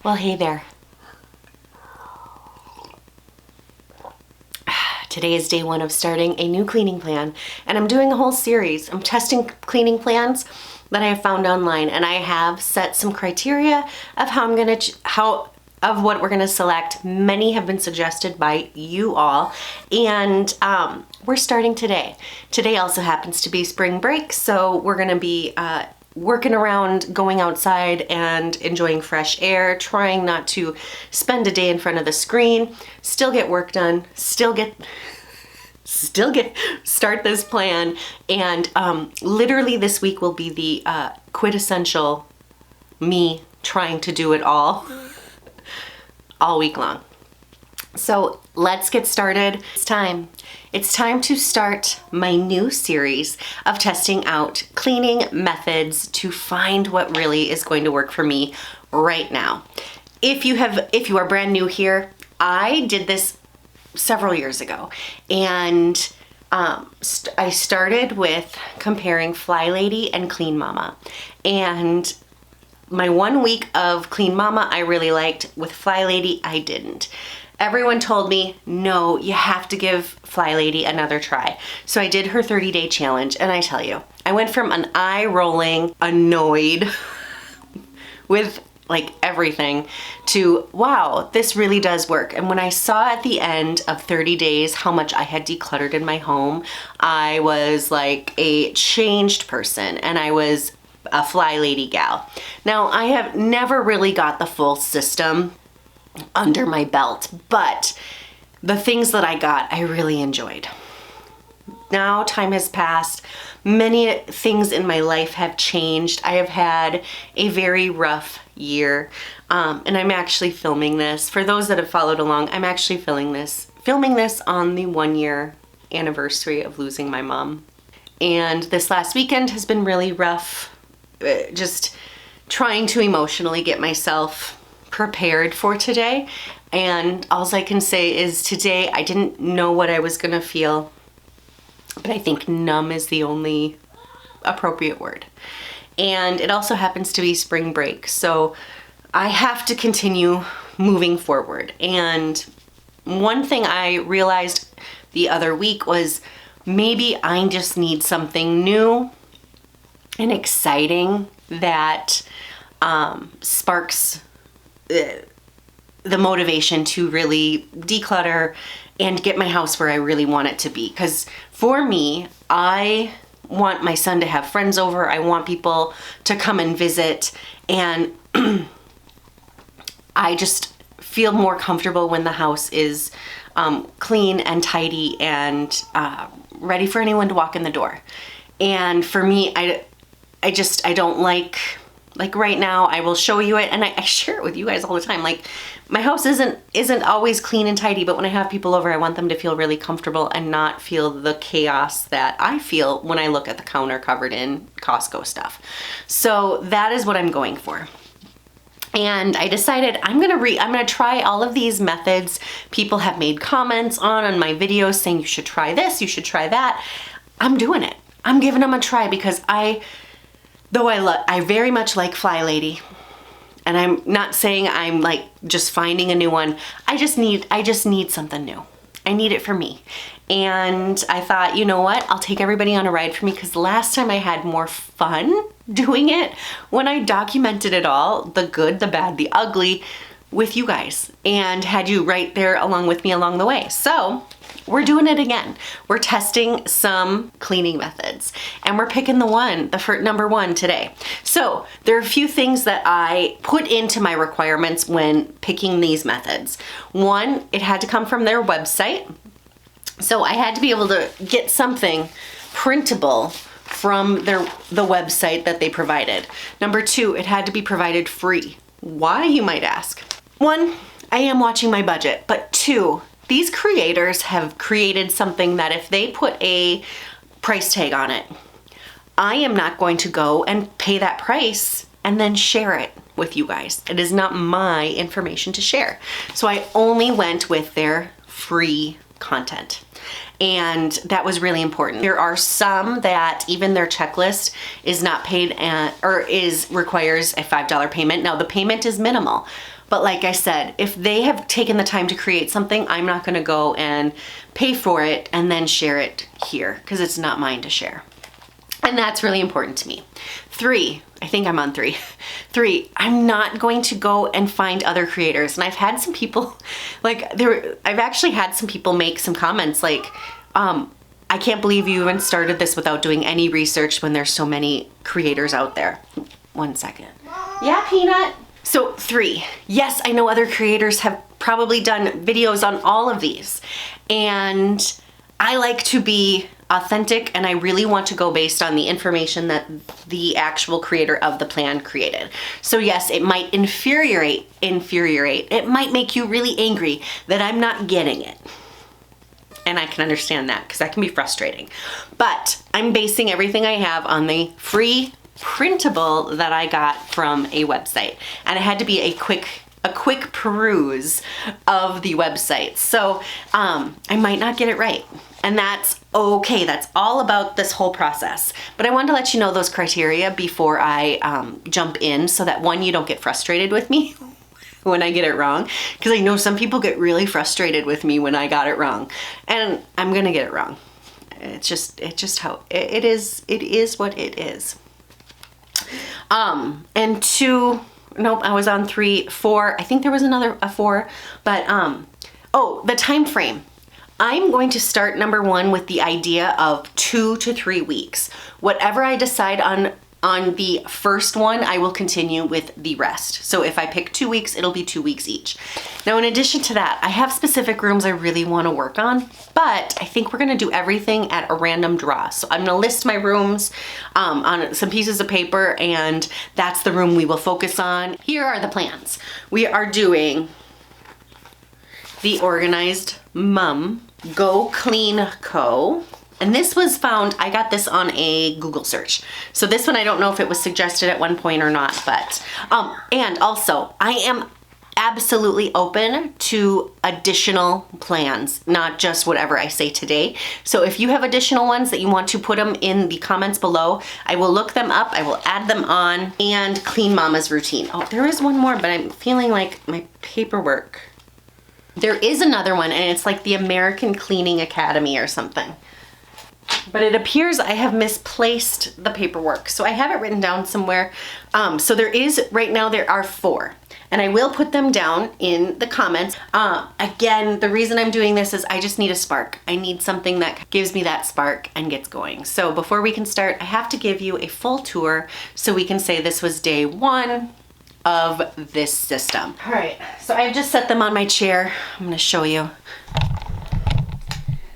Well, hey there. Today is day one of starting a new cleaning plan, and I'm doing a whole series. I'm testing cleaning plans that I have found online, and I have set some criteria of what we're gonna select. Many have been suggested by you all, and we're starting today. Today also happens to be spring break, so we're gonna be working around, going outside and enjoying fresh air, trying not to spend a day in front of the screen, still get work done, start this plan. And literally this week will be the quintessential me trying to do it all week long. So let's get started. It's time to start my new series of testing out cleaning methods to find what really is going to work for me right now. If you are brand new here, I did this several years ago, and I started with comparing Fly Lady and Clean Mama. And my 1 week of Clean Mama I really liked. With Fly Lady I didn't. Everyone told me, no, you have to give Fly Lady another try. So I did her 30-day challenge, and I tell you, I went from an eye-rolling, annoyed with like everything to, wow, this really does work. And when I saw at the end of 30 days how much I had decluttered in my home, I was like a changed person, and I was a Fly Lady gal. Now, I have never really got the full system under my belt, but the things that I got, I really enjoyed. Now time has passed. Many things in my life have changed. I have had a very rough year, and I'm actually filming this. For those that have followed along, I'm actually filming this on the 1-year anniversary of losing my mom. And this last weekend has been really rough, just trying to emotionally get myself prepared for today. And all I can say is today I didn't know what I was gonna feel, but I think numb is the only appropriate word. And it also happens to be spring break, so I have to continue moving forward. And one thing I realized the other week was maybe I just need something new and exciting that sparks the motivation to really declutter and get my house where I really want it to be. Because for me, I want my son to have friends over. I want people to come and visit. And I just feel more comfortable when the house is clean and tidy and ready for anyone to walk in the door. And for me, I don't like right now, I will show you it, and I share it with you guys all the time. Like, my house isn't always clean and tidy, but when I have people over, I want them to feel really comfortable and not feel the chaos that I feel when I look at the counter covered in Costco stuff. So that is what I'm going for. And I decided I'm gonna try all of these methods people have made comments on my videos saying you should try this, you should try that. I'm doing it. I'm giving them a try because I very much like Fly Lady, and I'm not saying I'm like just finding a new one. I just need something new. I need it for me. And I thought, you know what? I'll take everybody on a ride for me, because last time I had more fun doing it when I documented it all, the good, the bad, the ugly, with you guys, and had you right there along with me along the way. So we're doing it again. We're testing some cleaning methods, and we're picking number one today. So there are a few things that I put into my requirements when picking these methods. One, it had to come from their website. So I had to be able to get something printable from the website that they provided. Number two, it had to be provided free. Why, you might ask? One, I am watching my budget, but two, these creators have created something that if they put a price tag on it, I am not going to go and pay that price and then share it with you guys. It is not my information to share. So I only went with their free content. And that was really important. There are some that even their checklist is not paid requires a $5 payment. Now the payment is minimal, But like I said, if they have taken the time to create something, I'm not gonna go and pay for it and then share it here because it's not mine to share. And that's really important to me. 3, I think I'm on 3. 3, I'm not going to go and find other creators. And I've had some people, I've actually had some people make some comments like, I can't believe you even started this without doing any research when there's so many creators out there. 1 second. Yeah, Peanut? So 3, yes, I know other creators have probably done videos on all of these. And I like to be authentic, and I really want to go based on the information that the actual creator of the plan created. So yes, it might infuriate. It might make you really angry that I'm not getting it. And I can understand that because that can be frustrating. But I'm basing everything I have on the free printable that I got from a website. And it had to be a quick peruse of the website. So I might not get it right. And that's okay. That's all about this whole process. But I wanted to let you know those criteria before I jump in so that, one, you don't get frustrated with me when I get it wrong. Because I know some people get really frustrated with me when I got it wrong. And I'm going to get it wrong. It's just how it is. It is what it is. And 2, nope, I was on 3, 4. I think there was a 4, but, oh, the time frame. I'm going to start, number 1, with the idea of 2 to 3 weeks. Whatever I decide on the first one, I will continue with the rest. So if I pick 2 weeks, it'll be 2 weeks each. Now, in addition to that, I have specific rooms I really want to work on, but I think we're going to do everything at a random draw. So I'm going to list my rooms on some pieces of paper, and that's the room we will focus on. Here are the plans. We are doing the Organized Mom Go Clean Co. And this was found, I got this on a Google search. So this one, I don't know if it was suggested at one point or not, but, and also I am absolutely open to additional plans, not just whatever I say today. So if you have additional ones that you want to put them in the comments below, I will look them up, I will add them on. And Clean Mama's routine. Oh, there is one more, but I'm feeling like my paperwork. There is another one, and it's like the American Cleaning Academy or something. But it appears I have misplaced the paperwork. So I have it written down somewhere. So there is, right now there are 4. And I will put them down in the comments. Again, the reason I'm doing this is I just need a spark. I need something that gives me that spark and gets going. So before we can start, I have to give you a full tour so we can say this was day 1 of this system. All right, so I've just set them on my chair. I'm gonna show you.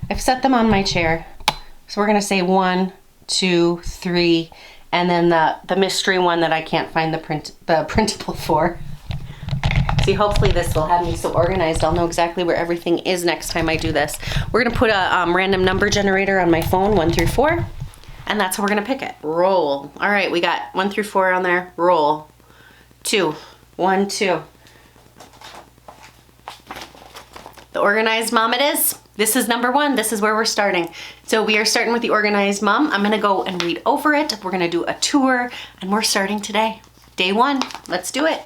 I've set them on my chair. So we're gonna say 1, 2, 3, and then the mystery one that I can't find the printable for. See, hopefully this will have me so organized I'll know exactly where everything is next time I do this. We're gonna put a random number generator on my phone, 1 through 4, and that's how we're gonna pick it. Roll. All right, we got 1 through 4 on there. Roll. 2. 1, 2. The Organized Mom it is. This is number 1. This is where we're starting. So we are starting with the Organized Mom. I'm gonna go and read over it. We're gonna do a tour, and we're starting today. Day 1. Let's do it.